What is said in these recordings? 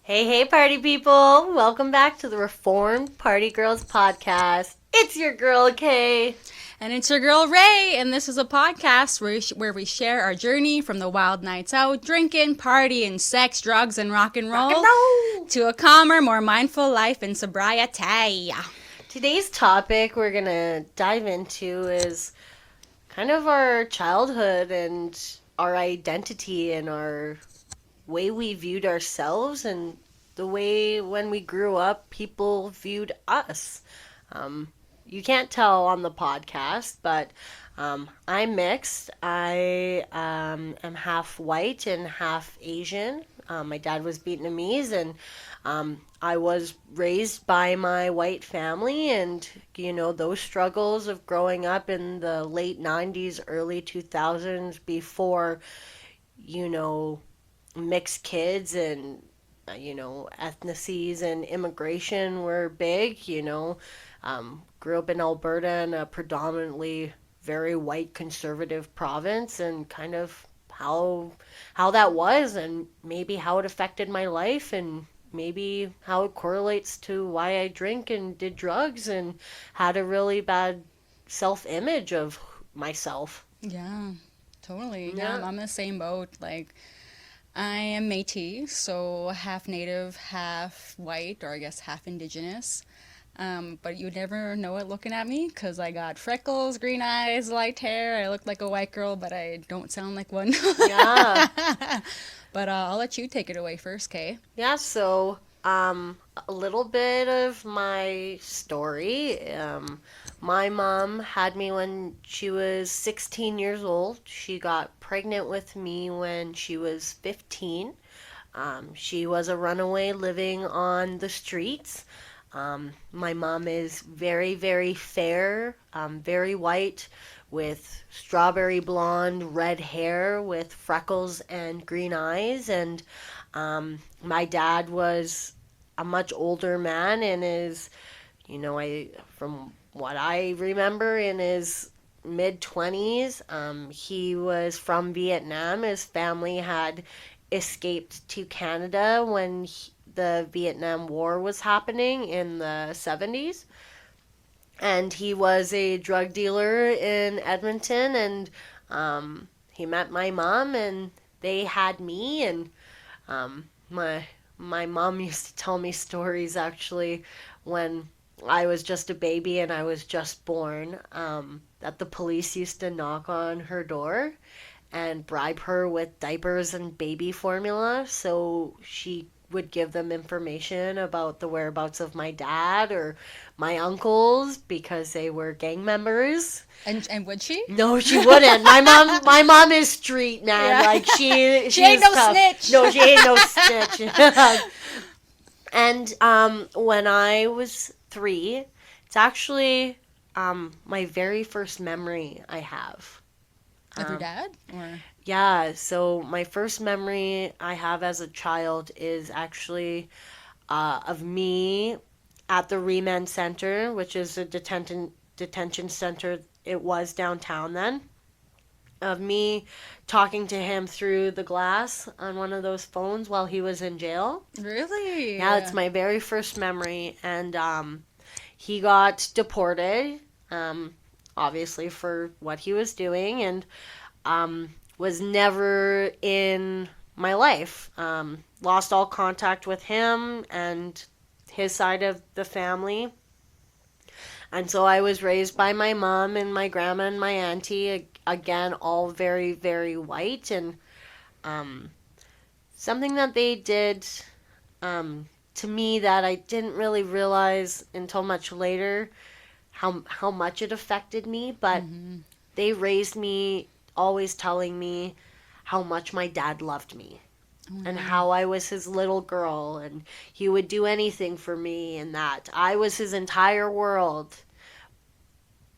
Hey, hey, party people! Welcome back to the Reformed Party Girls podcast. It's your girl, Kay. And it's your girl Ray, and this is a podcast where we share our journey from the wild nights out, drinking, partying, sex, drugs, and rock and Rock and roll, roll! to a calmer, more mindful life in sobriety. Today's topic we're gonna dive into is kind of our childhood and our identity and our way we viewed ourselves and the way when we grew up people viewed us. Um, you can't tell on the podcast, but I'm mixed. I am half white and half Asian. My dad was Vietnamese, and I was raised by my white family, and those struggles of growing up in the late 90s, early 2000s before, you know, mixed kids and ethnicities and immigration were big. Grew up in Alberta in a predominantly very white conservative province, and kind of how that was, and maybe how it affected my life, and maybe how it correlates to why I drink and did drugs and had a really bad self-image of myself. Yeah, totally. Yeah, Yeah. I'm in the same boat. Like, I am Métis, so half native, half white, or I guess half indigenous. But you'd never know it looking at me because I got freckles, green eyes, light hair. I look like a white girl, but I don't sound like one. Yeah. But I'll let you take it away first, Kay. Yeah, so a little bit of my story. My mom had me when she was 16 years old. She got pregnant with me when she was 15. She was a runaway living on the streets. My mom is very, very fair, very white, with strawberry blonde, red hair, with freckles and green eyes. And my dad was a much older man and is, from what I remember, in his mid 20s. He was from Vietnam. His family had escaped to Canada when the Vietnam War was happening in the 70s. And he was a drug dealer in Edmonton, and he met my mom, and they had me. And my mom used to tell me stories, actually, when I was just a baby and I was just born, that the police used to knock on her door and bribe her with diapers and baby formula so she would give them information about the whereabouts of my dad or my uncles because they were gang members. And would she? No, she wouldn't. My mom is street, man. Yeah. Like she She ain't is no tough. snitch. No, she ain't no snitch. And when I was 3, it's actually my very first memory I have. Of your Um, dad? Or yeah, so my first memory I have as a child is actually of me at the Remand Center, which is a detention center. It was downtown then. Of me talking to him through the glass on one of those phones while he was in jail. really? Yeah, it's my very first memory, and he got deported, um, obviously for what he was doing, and was never in my life. Lost all contact with him and his side of the family. And so I was raised by my mom and my grandma and my auntie, again, all very, very white. And um, something that they did to me that I didn't really realize until much later how much it affected me, but Mm-hmm. they raised me always telling me how much my dad loved me Oh, and yeah. how I was his little girl and he would do anything for me and that I was his entire world.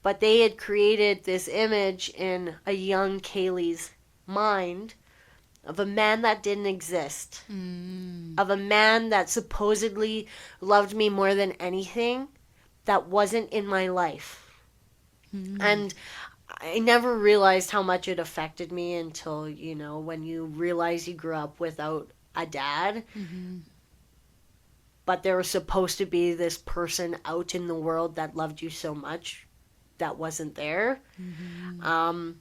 But they had created this image in a young Kaylee's mind of a man that didn't exist, Mm. of a man that supposedly loved me more than anything that wasn't in my life. Mm. And I never realized how much it affected me until, when you realize you grew up without a dad. Mm-hmm. but there was supposed to be this person out in the world that loved you so much that wasn't there. Mm-hmm. Um,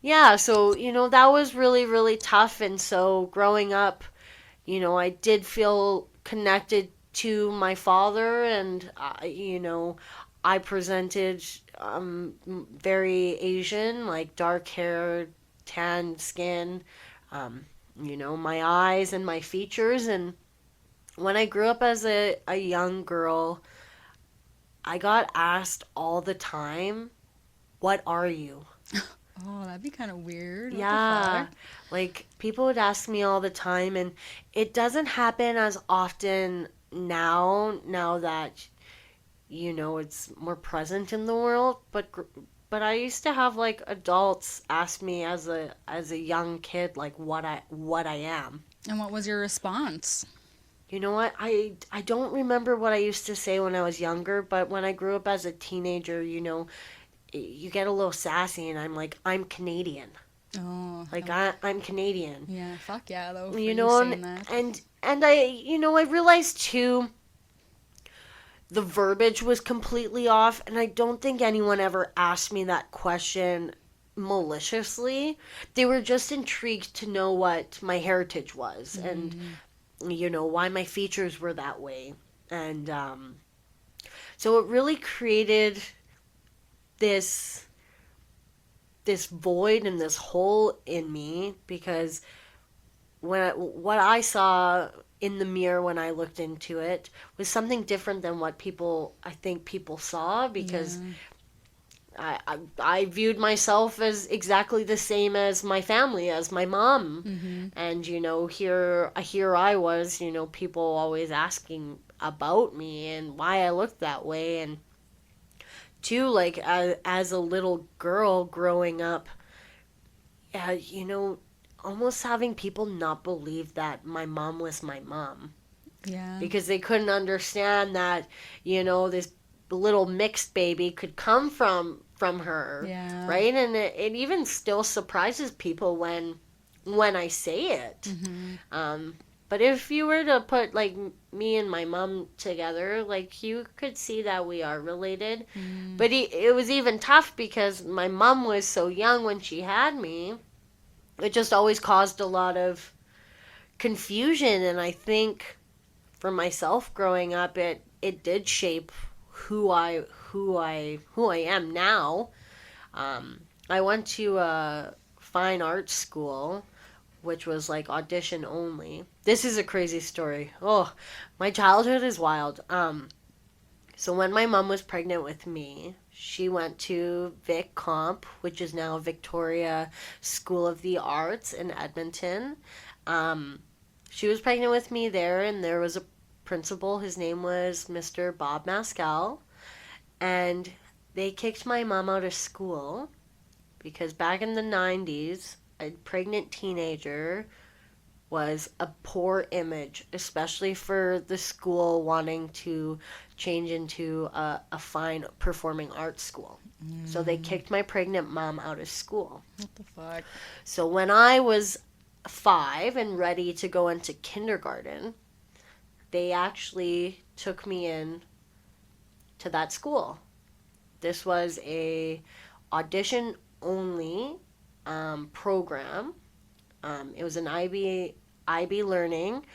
yeah, so, that was really, really tough. And so growing up, I did feel connected to my father, and, I presented very Asian, like dark hair, tan skin, um, my eyes and my features. And when I grew up as a young girl, I got asked all the time, "What are you?" Oh, that'd be kind of weird. What the fuck? Yeah, like people would ask me all the time, and it doesn't happen as often now that it's more present in the world, but I used to have like adults ask me as a young kid like what I am. And what was your response? You know what? I don't remember what I used to say when I was younger, but when I grew up as a teenager, you get a little sassy, and I'm like, I'm Canadian. Oh, Like I'm Canadian. yeah. Fuck yeah, though, for You you know, saying and that. and I realized too the verbiage was completely off, and I don't think anyone ever asked me that question maliciously. They were just intrigued to know what my heritage was, and Mm, why my features were that way. And so it really created this this void and this hole in me, because what I saw in the mirror when I looked into it was something different than what I think people saw, because yeah. I viewed myself as exactly the same as my family, as my mom. Mm-hmm. And here I was, people always asking about me and why I looked that way. And too, like, as a little girl growing up, uh, you know almost having people not believe that my mom was my mom, Yeah. because they couldn't understand that this little mixed baby could come from her, Yeah. right? And it even still surprises people when I say it. Mm-hmm. But if you were to put like me and my mom together, like you could see that we are related. Mm. But it was even tough because my mom was so young when she had me. It just always caused a lot of confusion, and I think for myself growing up, it did shape who I am now. I went to a fine arts school, which was like audition only. This is a crazy story. Oh, my childhood is wild. So when my mom was pregnant with me, she went to Vic Comp, which is now Victoria School of the Arts in Edmonton. Um, she was pregnant with me there, and there was a principal. His name was Mr. Bob Mascal, and they kicked my mom out of school because back in the 90s, a pregnant teenager was a poor image, especially for the school wanting to change into a fine performing arts school. So they Mm. kicked my pregnant mom out of school. What the fuck? So when I was 5 and ready to go into kindergarten, they actually took me in to that school. This was a audition only program. It was an IB Learning,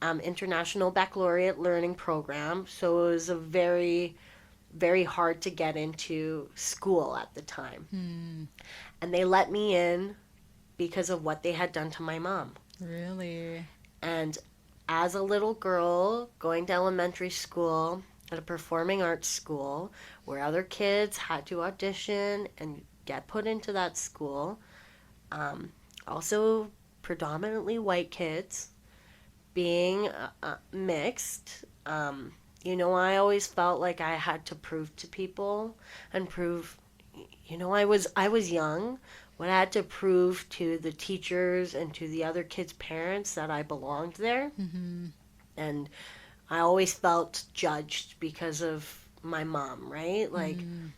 International Baccalaureate Learning Program. So it was a very, very hard to get into school at the time. Hmm. And they let me in because of what they had done to my mom. Really? And as a little girl going to elementary school at a performing arts school where other kids had to audition and get put into that school, also predominantly white kids, being mixed, I always felt like I had to prove to people and prove, I was young, but I had to prove to the teachers and to the other kids' parents that I belonged there. Mm-hmm. And I always felt judged because of my mom, right? Like Mm.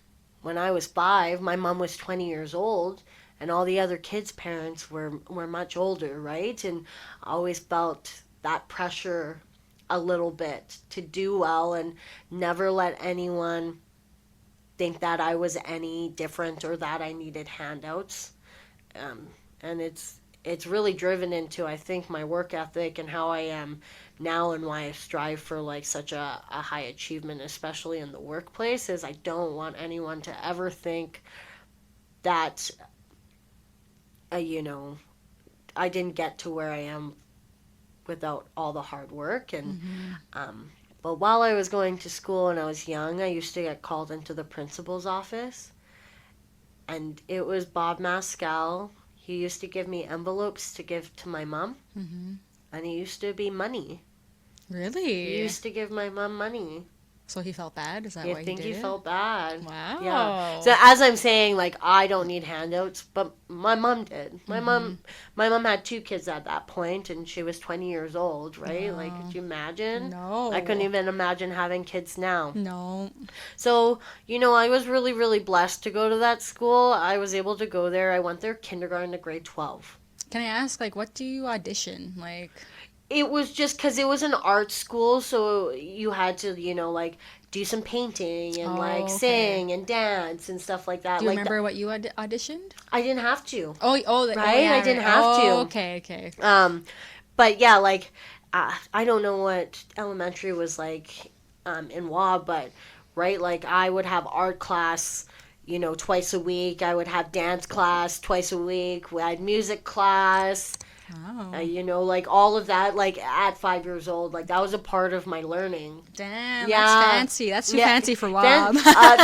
when I was 5, my mom was 20 years old, and all the other kids' parents were much older, right? And I always felt that pressure a little bit to do well and never let anyone think that I was any different or that I needed handouts. Um, and it's really driven into, I think, my work ethic and how I am now and why I strive for like such a high achievement, especially in the workplace, is I don't want anyone to ever think that you know, I didn't get to where I am without all the hard work. And but while I was going to school and I was young, I used to get called into the principal's office, and it was Bob Mascal. He used to give me envelopes to give to my mom, and it used to be money. He Really? used to give my mom money. So he felt bad? Is that I why he think did he it? felt bad. Yeah. Wow. So as I'm saying, like I don't need handouts, but my mom did. My mom had two kids at that point, and she was 20 years old, right? Like, Wow. could you imagine? I couldn't No. even imagine having kids now. No. So, I was really, really blessed to go to that school. I was able to go there. I went there kindergarten to grade 12. Can I ask, like, what do you audition? Like, It was just because it was an art school, so you had to, like do some painting and like oh, okay. sing and dance and stuff like that. Do you Like remember what you auditioned? I didn't have to, right? I yeah, didn't right. have Oh, to. okay, okay. But yeah, like I don't know what elementary was like in WA, but right, like I would have art class, twice a week. I would have dance class twice a week. We had music class. Oh, Like all of that, like at 5 years old, like that was a part of my learning. damn, that's Yeah, fancy. That's too yeah. fancy for Then, Wob.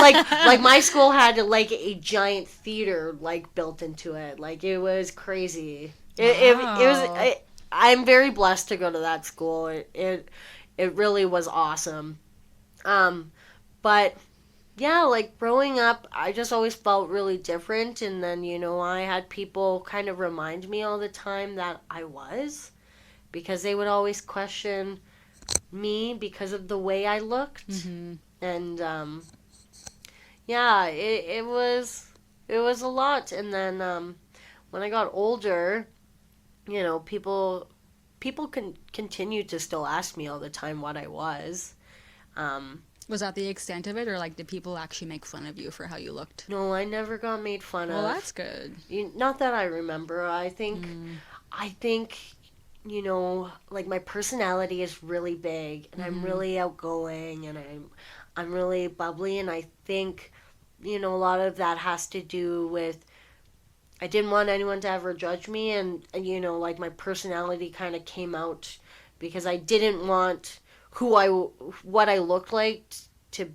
like my school had like a giant theater like built into it. Like it was crazy. It was. Wow. I'm very blessed to go to that school. It really was awesome. But yeah, like growing up, I just always felt really different. And then, I had people kind of remind me all the time that I was, because they would always question me because of the way I looked. And yeah, it was a lot. And then when I got older, people can continue to still ask me all the time what I was. Was that the extent of it, or like did people actually make fun of you for how you looked? No, I never got made fun Well, of. that's good. Not that I remember. I think, like my personality is really big, and I'm really outgoing, and I'm really bubbly, and I think, a lot of that has to do with I didn't want anyone to ever judge me, and like my personality kind of came out because I didn't want what I looked like to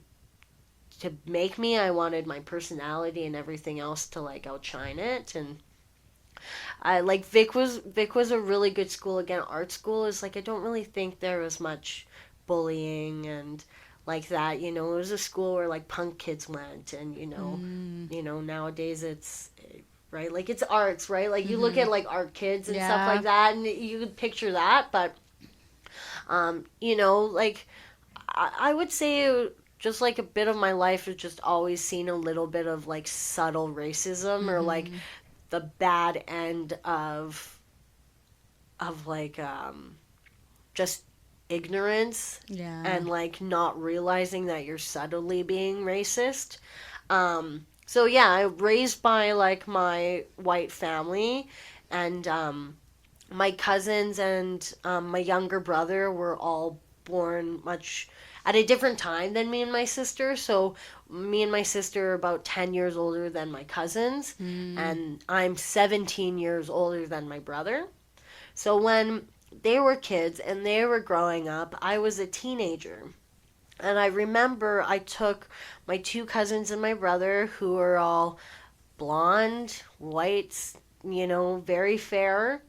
to make me. I wanted my personality and everything else to like outshine it. And I like Vic was a really good school. Again, art school is like I don't really think there was much bullying and like that. It was a school where like punk kids went, and nowadays it's right, like it's arts, right? Like you look at like art kids and stuff Yeah. like that, and you could picture that. But like I would say just like a bit of my life has just always seen a little bit of like subtle racism, or like the bad end of like just ignorance, Yeah. and like not realizing that you're subtly being racist. So yeah, I raised by like my white family, and my cousins and my younger brother were all born much at a different time than me and my sister. So me and my sister are about 10 years older than my cousins, and I'm 17 years older than my brother. So when they were kids and they were growing up, I was a teenager. And I remember I took my two cousins and my brother, who are all blonde, white, very fair.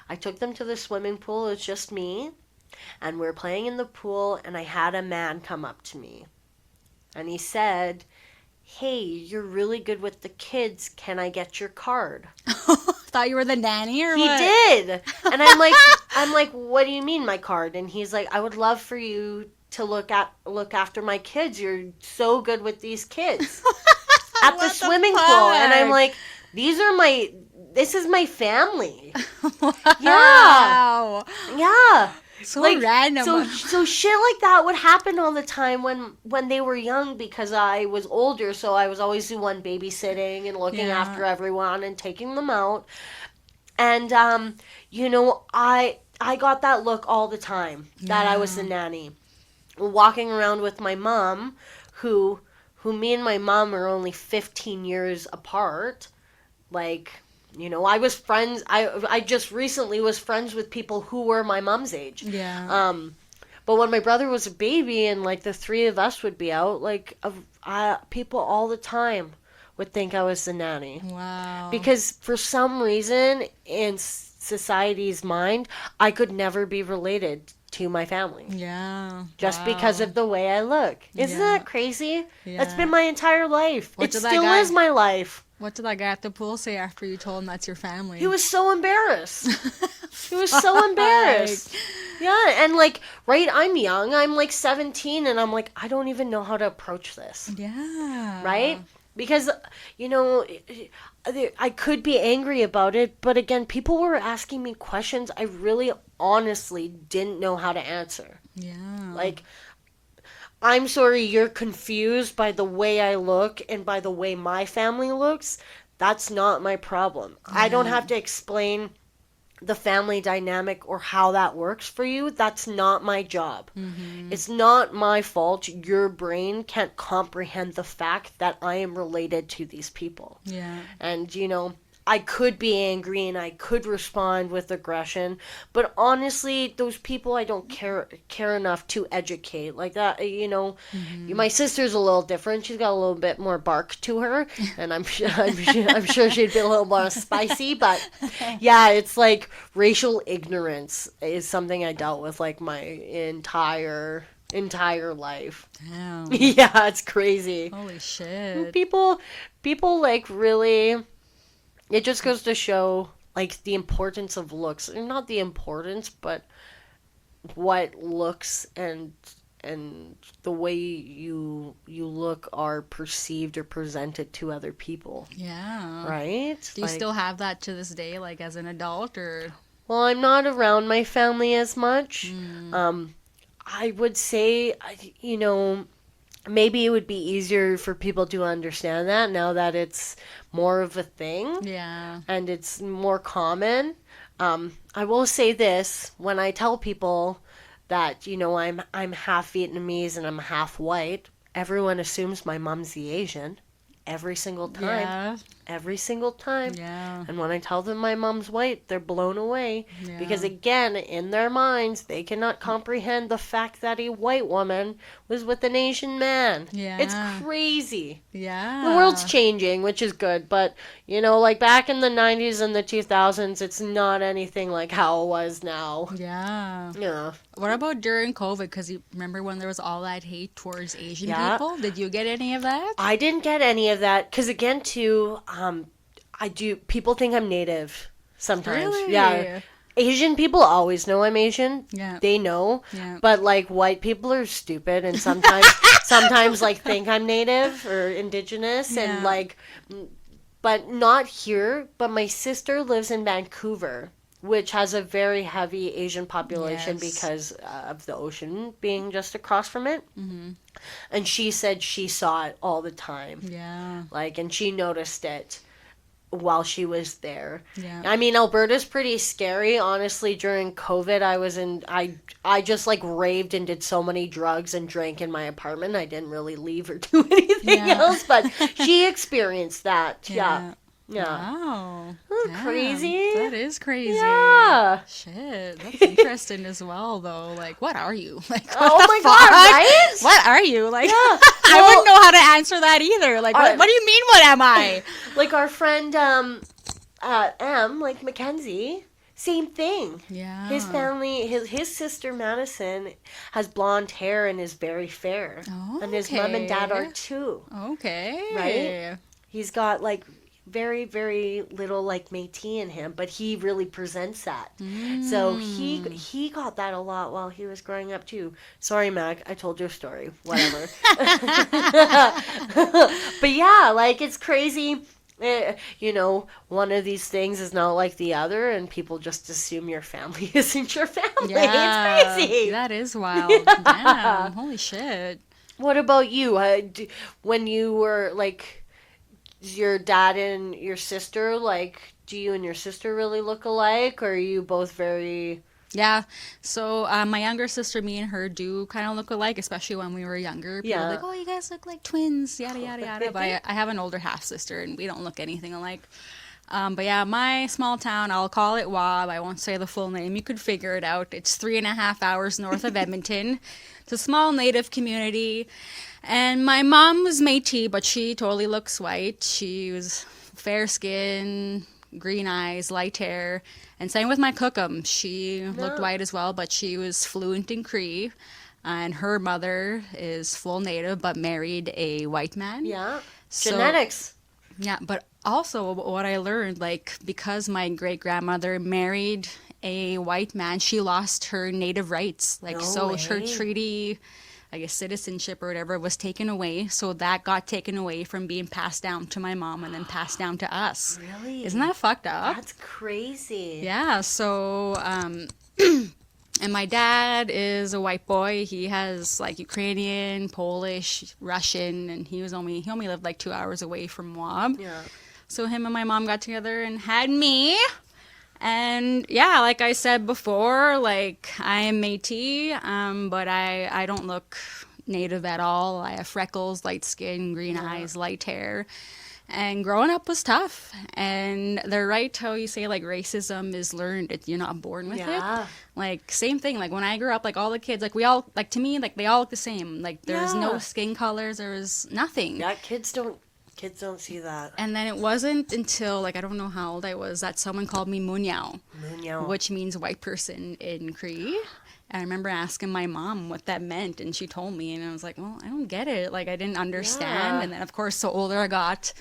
I took them to the swimming pool. It was just me. And we were playing in the pool, and I had a man come up to me. And he said, "Hey, you're really good with the kids. Can I get your card?" Thought you were the nanny or He what? did. And I'm like, "What do you mean my card?" And he's like, "I would love for you to look after my kids. You're so good with these kids at the What swimming pool." And I'm fuck? like, this is my family. Yeah. Wow. Yeah. So like random. so shit like that would happen all the time when they were young because I was older, so I was always the one babysitting and looking Yeah. after everyone and taking them out. And I got that look all the time that I was the Yeah. nanny. Walking around with my mom, who me and my mom are only 15 years apart. Like, I was friends. I just recently was friends with people who were my mom's age. Yeah. But when my brother was a baby and like the three of us would be out, like people all the time would think I was the nanny Wow. because for some reason in society's mind, I could never be related to my family Yeah. just because Wow. of the way I look. Isn't Yeah. that crazy? That's Yeah. been my entire life. What It did that still guy is my life. What did that guy at the pool say after you told him that's your family? He was so embarrassed. He was so embarrassed. Yeah, and like, right, I'm young. I'm like 17, and I'm like, I don't even know how to approach this. Yeah. Right? Because, I could be angry about it, but again, people were asking me questions I really honestly didn't know how to answer. Yeah. Like, I'm sorry you're confused by the way I look and by the way my family looks. That's not my problem. I don't Yeah. have to explain the family dynamic or how that works for you. That's not my job. Mm-hmm. It's not my fault your brain can't comprehend the fact that I am related to these people. Yeah. And, I could be angry and I could respond with aggression, but honestly, those people I don't care enough to educate. Like that, Mm-hmm. my sister's a little different. She's got a little bit more bark to her, and I'm sure she'd be a little more spicy. But yeah, it's like racial ignorance is something I dealt with like my entire life. Damn. Yeah, it's crazy. Holy shit. People like really. It just goes to show, like, the importance of looks. Not the importance, but what looks and the way you look are perceived or presented to other people. Yeah. Right? Do you still have that to this day, like as an adult, or? Well, I'm not around my family as much. Mm. I would say, maybe it would be easier for people to understand that now that it's more of a thing. Yeah. And it's more common. I will say this when I tell people that I'm half Vietnamese and I'm half white, everyone assumes my mom's the Asian every single time. Yeah. Every single time. Yeah. And when I tell them my mom's white, they're blown away. Yeah. Because again, in their minds, they cannot comprehend the fact that a white woman was with an Asian man. Yeah. It's crazy. Yeah. The world's changing, which is good, but like back in the 90s and the 2000s, it's not anything like how it was now. Yeah. Yeah. What about during COVID? Because you remember when there was all that hate towards Asian Yeah. people? Did you get any of that? I didn't get any of that because again, too, people think I'm native sometimes. Really? Yeah. Asian people always know I'm Asian. Yeah. They know. Yeah. But like white people are stupid and sometimes like think I'm native or indigenous and Yeah. like but not here. But my sister lives in Vancouver, which has a very heavy Asian population Yes. because of the ocean being just across from it. Mm-hmm. And she said she saw it all the time. Yeah. Like, and she noticed it while she was there. Yeah. I mean, Alberta's pretty scary. Honestly, during COVID, I just like raved and did so many drugs and drank in my apartment. I didn't really leave or do anything Yeah. else, but she experienced that. Yeah. Yeah. Wow. Isn't that Damn, crazy? That is crazy. Yeah. Shit. That's interesting as well, though. Like, what are you? Like, what Oh the my fuck? God, right? What are you? Like, Yeah. I Well, wouldn't know how to answer that either. Like, what do you mean, what am I? like our friend M, like Mackenzie, same thing. Yeah. His family, his sister Madison has blonde hair and is very fair. Oh, And his mom and dad are okay. too. Okay. Right? He's got like very, very little like Métis in him, but he really presents that. So he got that a lot while he was growing up too. Sorry, Mac, I told your story. Whatever. But yeah, like it's crazy. One of these things is not like the other, and people just assume your family isn't your family. It's Yeah, crazy. that is wild. Damn, holy shit. What about you? When you were like your dad and your sister, like, do you and your sister really look alike, or are you both very? Yeah, so my younger sister, me and her do kind of look alike, especially when we were younger. People were Yeah. like, oh, you guys look like twins, yada, yada, yada. But I have an older half sister, and we don't look anything alike. But yeah, my small town, I'll call it Wob. I won't say the full name. You could figure it out. It's 3.5 hours north of Edmonton. It's a small native community. And my mom was Métis, but she totally looks white. She was fair skin, green eyes, light hair. And same with my cookum. She looked No. white as well, but she was fluent in Cree. And her mother is full native, but married a white man. Yeah. So- Genetics. Yeah, but also what I learned, like, because my great grandmother married a white man, she lost her native rights. Like, No so her way. treaty, I guess citizenship or whatever, was taken away. So that got taken away from being passed down to my mom and then passed down to us. Really? Isn't that fucked up? That's crazy. Yeah, so and my dad is a white boy. He has like Ukrainian, Polish, Russian, and he only lived like 2 hours away from Moab. Yeah. So him and my mom got together and had me. And yeah, like I said before, like I am Métis, but I don't look native at all. I have freckles, light skin, green eyes, light hair. And growing up was tough. And they're right how you say like racism is learned. You're not born with Yeah. it. Like same thing. Like when I grew up, like all the kids, like we all, like to me, like they all look the same. Like there's Yeah. no skin colors. There was nothing. Yeah, kids don't see that. And then it wasn't until like I don't know how old I was that someone called me Munyao, Munyao. which means white person in Cree. And I remember asking my mom what that meant, and she told me, and I was like, well, I don't get it. Like I didn't understand. Yeah. And then of course, the older I got,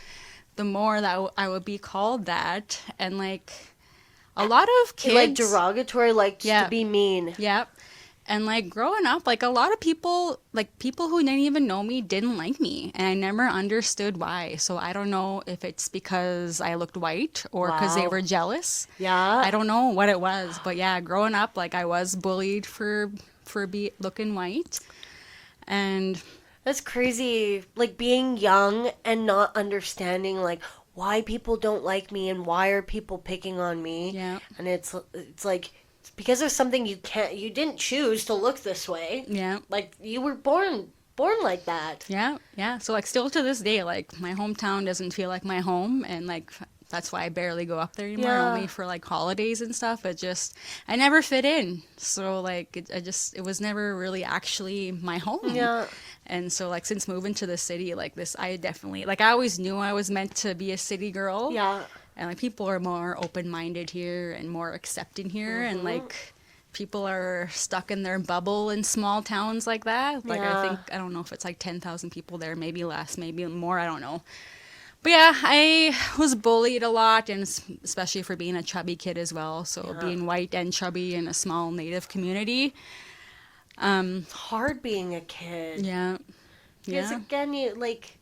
the more that I would be called that, and like a lot of kids Like derogatory, like Yeah. to be mean. Yep. And like growing up, like a lot of people, like people who didn't even know me didn't like me. And I never understood why. So I don't know if it's because I looked white or because they Wow. were jealous. Yeah. I don't know what it was. But yeah, growing up, like I was bullied for looking white. And That's crazy. Like being young and not understanding like why people don't like me and why are people picking on me. yeah, And it's like it's because of something you didn't choose to look this way. yeah. Like you were born like that. Yeah, yeah. So like still to this day, like my hometown doesn't feel like my home, and like that's why I barely go up there anymore. Yeah. Only for like holidays and stuff. I never fit in. So like it was never really actually my home. Yeah. And so like since moving to the city, like this, I definitely like I always knew I was meant to be a city girl. Yeah. And like people are more open minded here and more accepting here, and like people are stuck in their bubble in small towns like that. Like Yeah. I think I don't know if it's like 10,000 people there, maybe less, maybe more. I don't know. But yeah, I was bullied a lot, and especially for being a chubby kid as well. So Yeah. being white and chubby in a small native community. It's hard being a kid. Yeah. Because Yeah. again, you like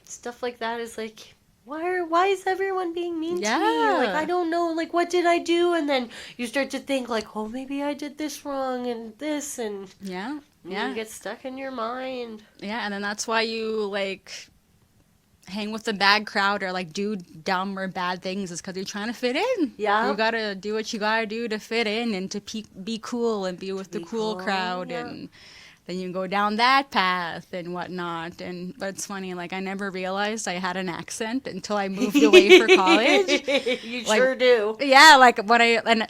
stuff like that is like why is everyone being mean to me? Yeah. Like I don't know, like what did I do? And then you start to think like, oh maybe I did this wrong and this and Yeah. you Yeah. get stuck in your mind. Yeah, and then that's why you like hang with the bad crowd or like do dumb or bad things is because you're trying to fit in. Yeah. You gotta do what you gotta do to fit in and to be cool and be with the Be cool cool, crowd, yeah. and then you go down that path and whatnot. But it's funny, like I never realized I had an accent until I moved away for college. You Like- sure do. Yeah, like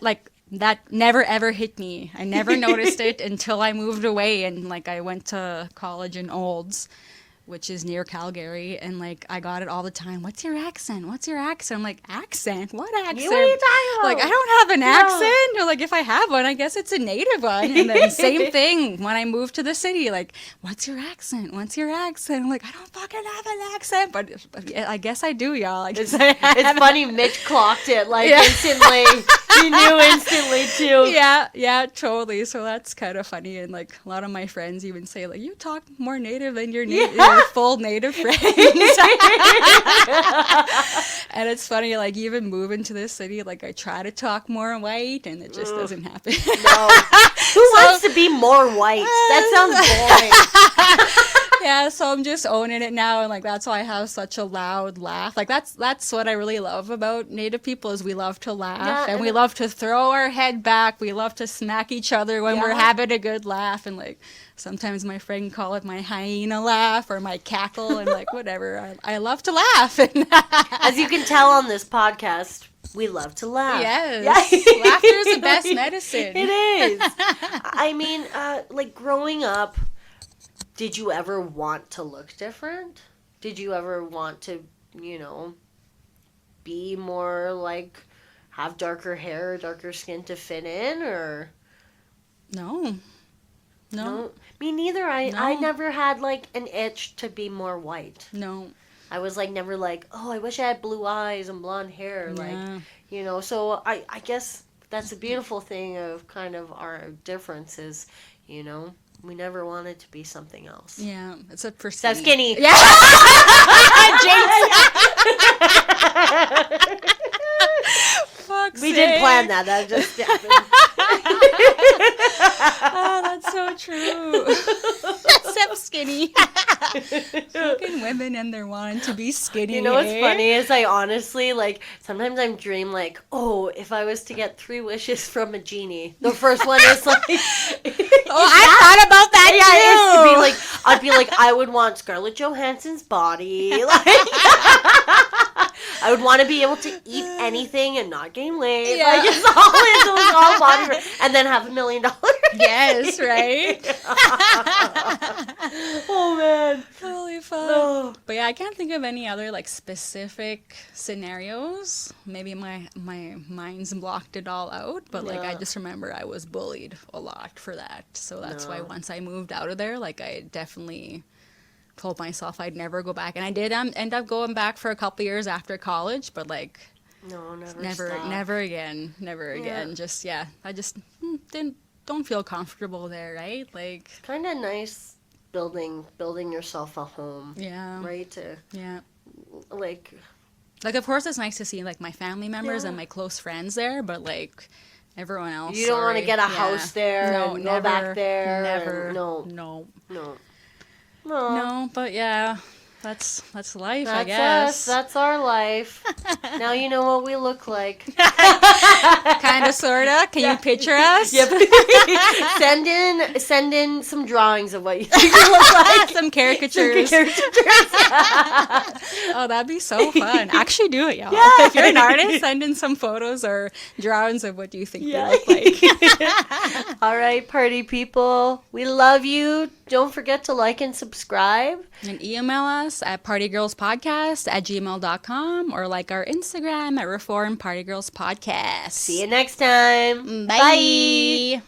like that never ever hit me. I never noticed it until I moved away, and like I went to college in Olds, which is near Calgary, and like I got it all the time. What's your accent? What's your accent? I'm like, accent? What accent? What are you talking about? Like I don't have an accent. Or like if I have one, I guess it's a native one. And then same thing when I moved to the city. Like, what's your accent? What's your accent? I'm like, I don't fucking have an accent, but I guess I do, y'all. I guess I have It's funny, Mitch clocked it like Yeah. instantly. He knew instantly too. Yeah, totally. So that's kind of funny, and like a lot of my friends even say like, you talk more native than your native. Yeah. our full native friends. And it's funny, like, even moving to this city, like, I try to talk more white, and it just doesn't happen. No. Who wants to be more white? That sounds boring. Yeah, so I'm just owning it now, and like that's why I have such a loud laugh. Like that's what I really love about Native people is we love to laugh, and we love to throw our head back. We love to smack each other when we're having a good laugh, and like sometimes my friend call it my hyena laugh or my cackle, and like whatever. I love to laugh. As you can tell on this podcast, we love to laugh. Yes, laughter is the best medicine. It is. I mean, like growing up. Did you ever want to look different? Did you ever want to, be more like, have darker hair, darker skin to fit in, or? No. Me neither. I never had like an itch to be more white. No. I was like never like, oh, I wish I had blue eyes and blonde hair. Like, so I guess that's a beautiful thing of kind of our differences, We never wanted to be something else. Yeah, it's a perceived. So skinny. Yeah. We didn't plan that. That just happened. Oh, that's so true. Except skinny. Fucking women and they're wanting to be skinny. You know what's funny is I honestly, like, sometimes I dream, like, oh, if I was to get 3 wishes from a genie. The first one is, like... I thought about that, too. I'd be like, I would want Scarlett Johansson's body. Like, I would want to be able to eat anything and not gain weight. Yeah. Like, it's all body. And then have $1 million. Yes, right? Oh, man. Holy fuck. No. But yeah, I can't think of any other like specific scenarios. Maybe my mind's blocked it all out. But like I just remember I was bullied a lot for that. So that's why once I moved out of there, like I definitely told myself I'd never go back. And I did end up going back for a couple years after college, but like never again. Just I just don't feel comfortable there, right? Like it's kind of nice building yourself a home. Yeah. Right? Like of course it's nice to see like my family members and my close friends there, but like everyone else. You don't want to get a house there and go back there. Never. No. No, but yeah. That's life, That's I guess. us. That's our life. Now you know what we look like. Kinda, sorta. Can you picture us? Yep. Send in some drawings of what you think we look like. Some caricatures. Oh, that'd be so fun. Actually do it, y'all. Yeah. If you're an artist, send in some photos or drawings of what you think we look like. All right, party people. We love you. Don't forget to like and subscribe. And email us at partygirlspodcast@gmail.com or like our Instagram at Reform Party Girls Podcast. See you next time. Bye.